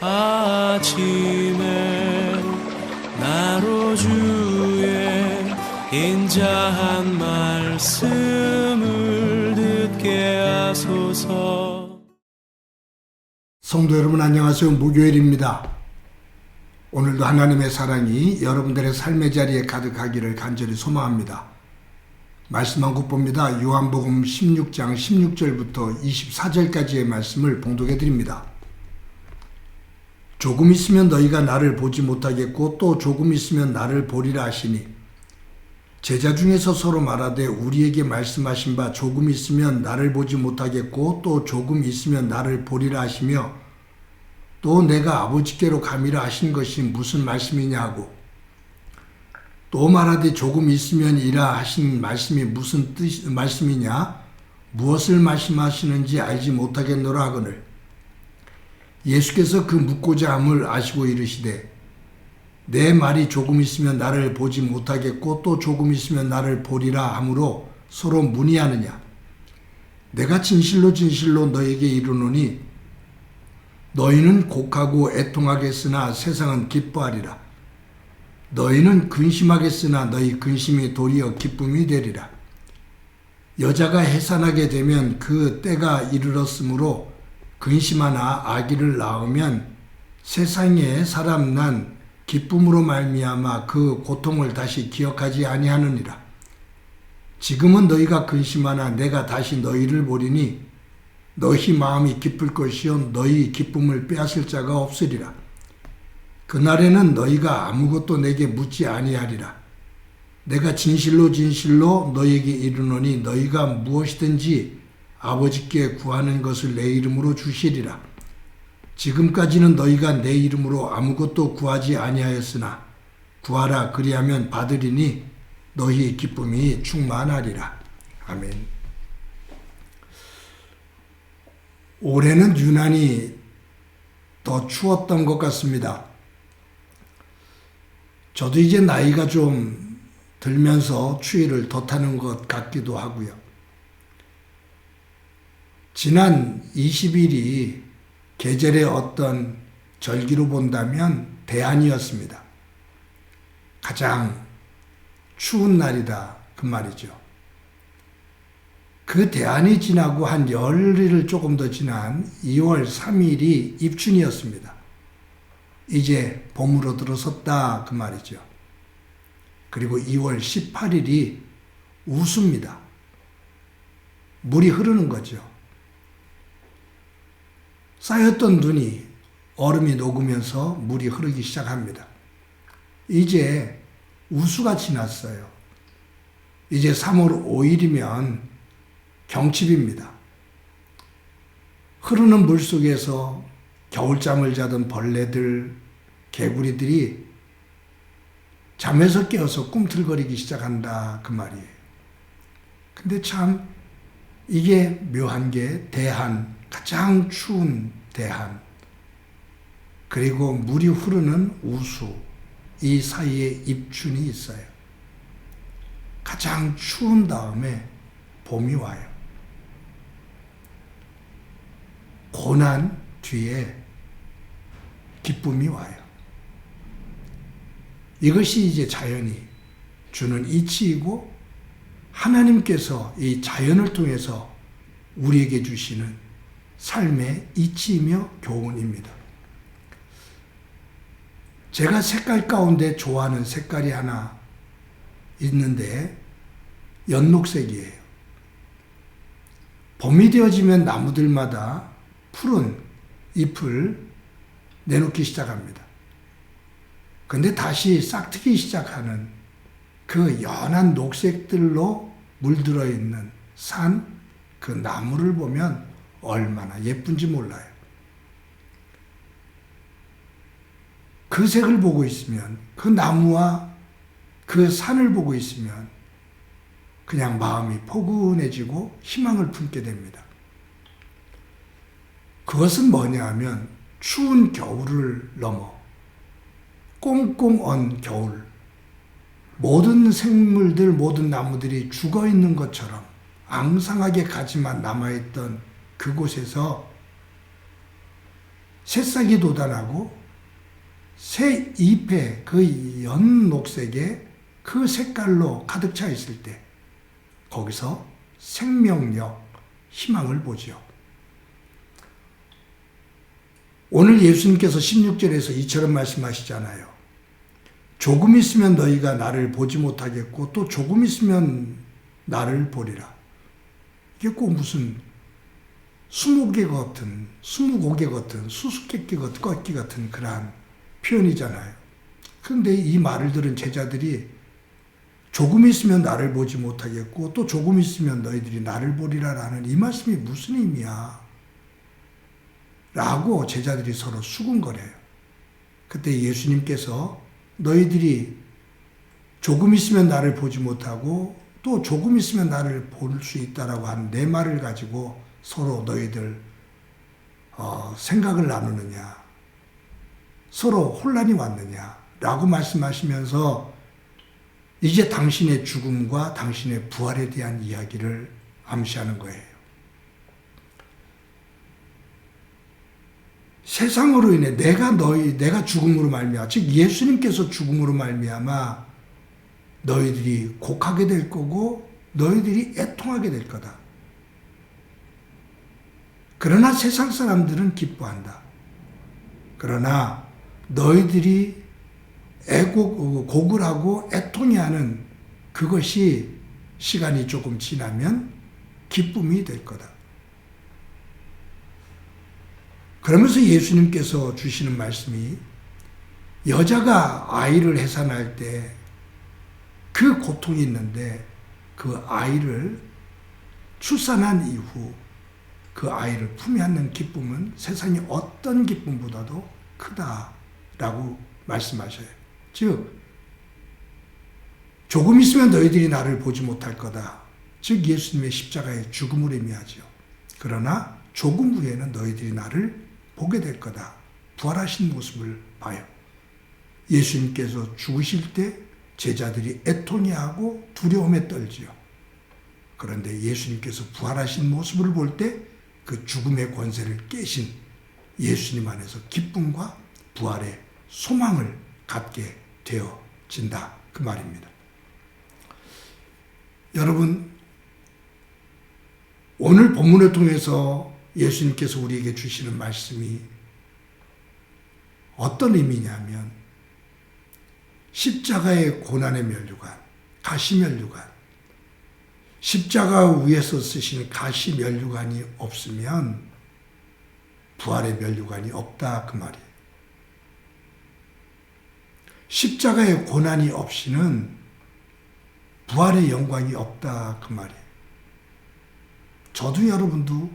아침에 나로 주의 인자한 말씀을 듣게 하소서. 성도 여러분 안녕하세요. 목요일입니다. 오늘도 하나님의 사랑이 여러분들의 삶의 자리에 가득하기를 간절히 소망합니다. 말씀 한 곳 봅니다. 요한복음 16장 16절부터 24절까지의 말씀을 봉독해 드립니다. 조금 있으면 너희가 나를 보지 못하겠고 또 조금 있으면 나를 보리라 하시니 제자 중에서 서로 말하되 우리에게 말씀하신 바 조금 있으면 나를 보지 못하겠고 또 조금 있으면 나를 보리라 하시며 또 내가 아버지께로 감이라 하신 것이 무슨 말씀이냐 하고 또 말하되 조금 있으면 이라 하신 말씀이 무슨 말씀이냐 무엇을 말씀하시는지 알지 못하겠노라 하거늘 예수께서 그 묻고자 함을 아시고 이르시되 내 말이 조금 있으면 나를 보지 못하겠고 또 조금 있으면 나를 보리라 하므로 서로 문의하느냐. 내가 진실로 진실로 너에게 이르노니 너희는 곡하고 애통하겠으나 세상은 기뻐하리라. 너희는 근심하겠으나 너희 근심이 도리어 기쁨이 되리라. 여자가 해산하게 되면 그 때가 이르렀으므로 근심하나 아기를 낳으면 세상에 사람 난 기쁨으로 말미암아 그 고통을 다시 기억하지 아니하느니라. 지금은 너희가 근심하나 내가 다시 너희를 보리니 너희 마음이 기쁠 것이요 너희 기쁨을 빼앗을 자가 없으리라. 그날에는 너희가 아무것도 내게 묻지 아니하리라. 내가 진실로 진실로 너희에게 이르노니 너희가 무엇이든지 아버지께 구하는 것을 내 이름으로 주시리라. 지금까지는 너희가 내 이름으로 아무것도 구하지 아니하였으나 구하라 그리하면 받으리니 너희의 기쁨이 충만하리라. 아멘. 올해는 유난히 더 추웠던 것 같습니다. 저도 이제 나이가 좀 들면서 추위를 더 타는 것 같기도 하고요. 지난 20일이 계절의 어떤 절기로 본다면 대한이었습니다. 가장 추운 날이다 그 말이죠. 그 대한이 지나고 한 열흘을 조금 더 지난 2월 3일이 입춘이었습니다. 이제 봄으로 들어섰다 그 말이죠. 그리고 2월 18일이 우수입니다. 물이 흐르는 거죠. 쌓였던 눈이 얼음이 녹으면서 물이 흐르기 시작합니다. 이제 우수가 지났어요. 이제 3월 5일이면 경칩입니다. 흐르는 물 속에서 겨울잠을 자던 벌레들, 개구리들이 잠에서 깨어서 꿈틀거리기 시작한다 그 말이에요. 근데 참 이게 묘한 게 대한, 가장 추운 대한, 그리고 물이 흐르는 우수, 이 사이에 입춘이 있어요. 가장 추운 다음에 봄이 와요. 고난 뒤에 기쁨이 와요. 이것이 이제 자연이 주는 이치이고 하나님께서 이 자연을 통해서 우리에게 주시는 삶의 이치이며 교훈입니다. 제가 색깔 가운데 좋아하는 색깔이 하나 있는데 연녹색이에요. 봄이 되어지면 나무들마다 푸른 잎을 내놓기 시작합니다. 근데 다시 싹트기 시작하는 그 연한 녹색들로 물들어 있는 산, 그 나무를 보면 얼마나 예쁜지 몰라요. 그 색을 보고 있으면, 그 나무와 그 산을 보고 있으면 그냥 마음이 포근해지고 희망을 품게 됩니다. 그것은 뭐냐 하면 추운 겨울을 넘어 꽁꽁 언 겨울, 모든 생물들, 모든 나무들이 죽어 있는 것처럼 앙상하게 가지만 남아있던 그곳에서 새싹이 돋아나고 새 잎의 그 연녹색에 그 색깔로 가득 차 있을 때 거기서 생명력, 희망을 보지요. 오늘 예수님께서 16절에서 이처럼 말씀하시잖아요. 조금 있으면 너희가 나를 보지 못하겠고 또 조금 있으면 나를 보리라. 이게 꼭 무슨 스무고개 같은 수수께끼 같은 그러한 표현이잖아요. 그런데 이 말을 들은 제자들이 조금 있으면 나를 보지 못하겠고 또 조금 있으면 너희들이 나를 보리라라는 이 말씀이 무슨 의미야? 라고 제자들이 서로 수군거려요. 그때 예수님께서 너희들이 조금 있으면 나를 보지 못하고 또 조금 있으면 나를 볼 수 있다라고 한 내 말을 가지고 서로 너희들 생각을 나누느냐, 서로 혼란이 왔느냐라고 말씀하시면서 이제 당신의 죽음과 당신의 부활에 대한 이야기를 암시하는 거예요. 세상으로 인해 내가 죽음으로 말미암아, 즉 예수님께서 죽음으로 말미암아 너희들이 곡하게 될 거고 너희들이 애통하게 될 거다. 그러나 세상 사람들은 기뻐한다. 그러나 너희들이 곡을 하고 애통해하는 그것이 시간이 조금 지나면 기쁨이 될 거다. 그러면서 예수님께서 주시는 말씀이 여자가 아이를 해산할 때 그 고통이 있는데 그 아이를 출산한 이후 그 아이를 품에 안는 기쁨은 세상의 어떤 기쁨보다도 크다라고 말씀하셔요. 즉 조금 있으면 너희들이 나를 보지 못할 거다. 즉 예수님의 십자가의 죽음을 의미하죠. 그러나 조금 후에는 너희들이 나를 보게 될 거다. 부활하신 모습을 봐요. 예수님께서 죽으실 때 제자들이 애통해하고 두려움에 떨지요. 그런데 예수님께서 부활하신 모습을 볼 때 그 죽음의 권세를 깨신 예수님 안에서 기쁨과 부활의 소망을 갖게 되어진다. 그 말입니다. 여러분, 오늘 본문을 통해서 예수님께서 우리에게 주시는 말씀이 어떤 의미냐면 십자가의 고난의 면류관, 가시 면류관, 십자가 위에서 쓰신 가시 면류관이 없으면 부활의 면류관이 없다 그 말이에요. 십자가의 고난이 없이는 부활의 영광이 없다 그 말이에요. 저도 여러분도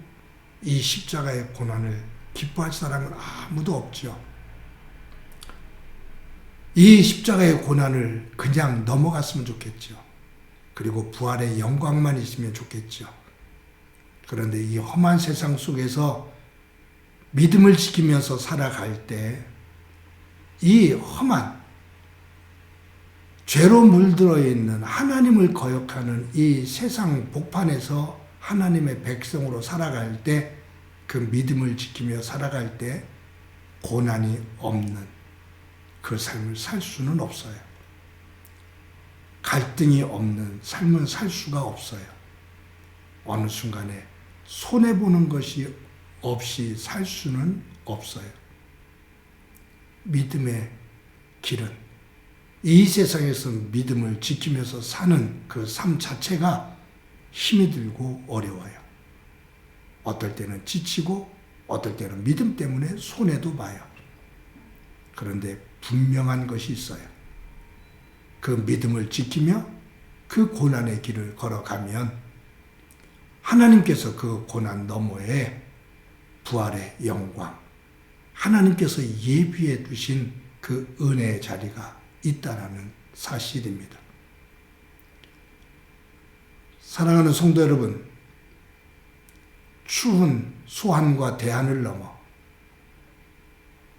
이 십자가의 고난을 기뻐할 사람은 아무도 없죠. 이 십자가의 고난을 그냥 넘어갔으면 좋겠죠. 그리고 부활의 영광만 있으면 좋겠죠. 그런데 이 험한 세상 속에서 믿음을 지키면서 살아갈 때 이 험한 죄로 물들어 있는 하나님을 거역하는 이 세상 복판에서 하나님의 백성으로 살아갈 때 그 믿음을 지키며 살아갈 때 고난이 없는 그 삶을 살 수는 없어요. 갈등이 없는 삶은 살 수가 없어요. 어느 순간에 손해보는 것이 없이 살 수는 없어요. 믿음의 길은 이 세상에서 믿음을 지키면서 사는 그 삶 자체가 힘이 들고 어려워요. 어떨 때는 지치고 어떨 때는 믿음 때문에 손해도 봐요. 그런데 분명한 것이 있어요. 그 믿음을 지키며 그 고난의 길을 걸어가면 하나님께서 그 고난 너머에 부활의 영광, 하나님께서 예비해 두신 그 은혜의 자리가 있다라는 사실입니다. 사랑하는 성도 여러분, 추운 소환과 대한을 넘어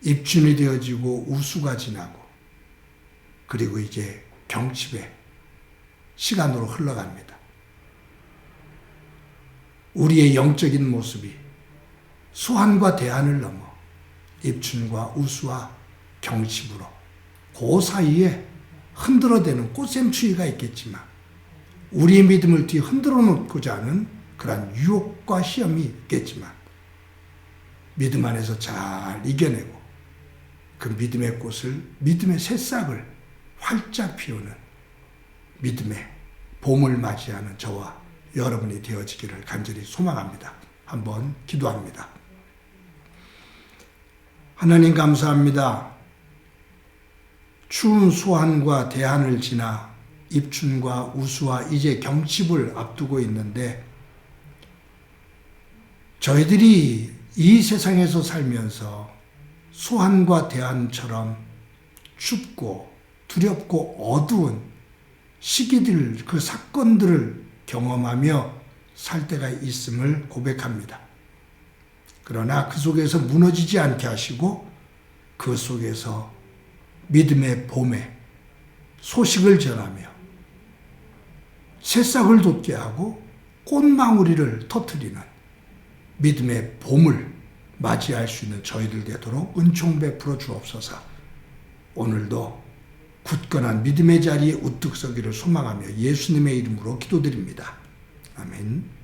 입춘이 되어지고 우수가 지나고 그리고 이제 경칩의 시간으로 흘러갑니다. 우리의 영적인 모습이 소환과 대한을 넘어 입춘과 우수와 경칩으로 그 사이에 흔들어대는 꽃샘추위가 있겠지만 우리의 믿음을 뒤 흔들어 놓고자 하는 그러한 유혹과 시험이 있겠지만 믿음 안에서 잘 이겨내고 그 믿음의 꽃을, 믿음의 새싹을 활짝 피우는 믿음의 봄을 맞이하는 저와 여러분이 되어지기를 간절히 소망합니다. 한번 기도합니다. 하나님 감사합니다. 추운 수한과 대한을 지나 입춘과 우수와 이제 경칩을 앞두고 있는데 저희들이 이 세상에서 살면서 수한과 대한처럼 춥고 두렵고 어두운 시기들, 그 사건들을 경험하며 살 때가 있음을 고백합니다. 그러나 그 속에서 무너지지 않게 하시고 그 속에서 믿음의 봄에 소식을 전하며 새싹을 돋게 하고 꽃망우리를 터뜨리는 믿음의 봄을 맞이할 수 있는 저희들 되도록 은총 베풀어 주옵소서. 오늘도 굳건한 믿음의 자리에 우뚝 서기를 소망하며 예수님의 이름으로 기도드립니다. 아멘.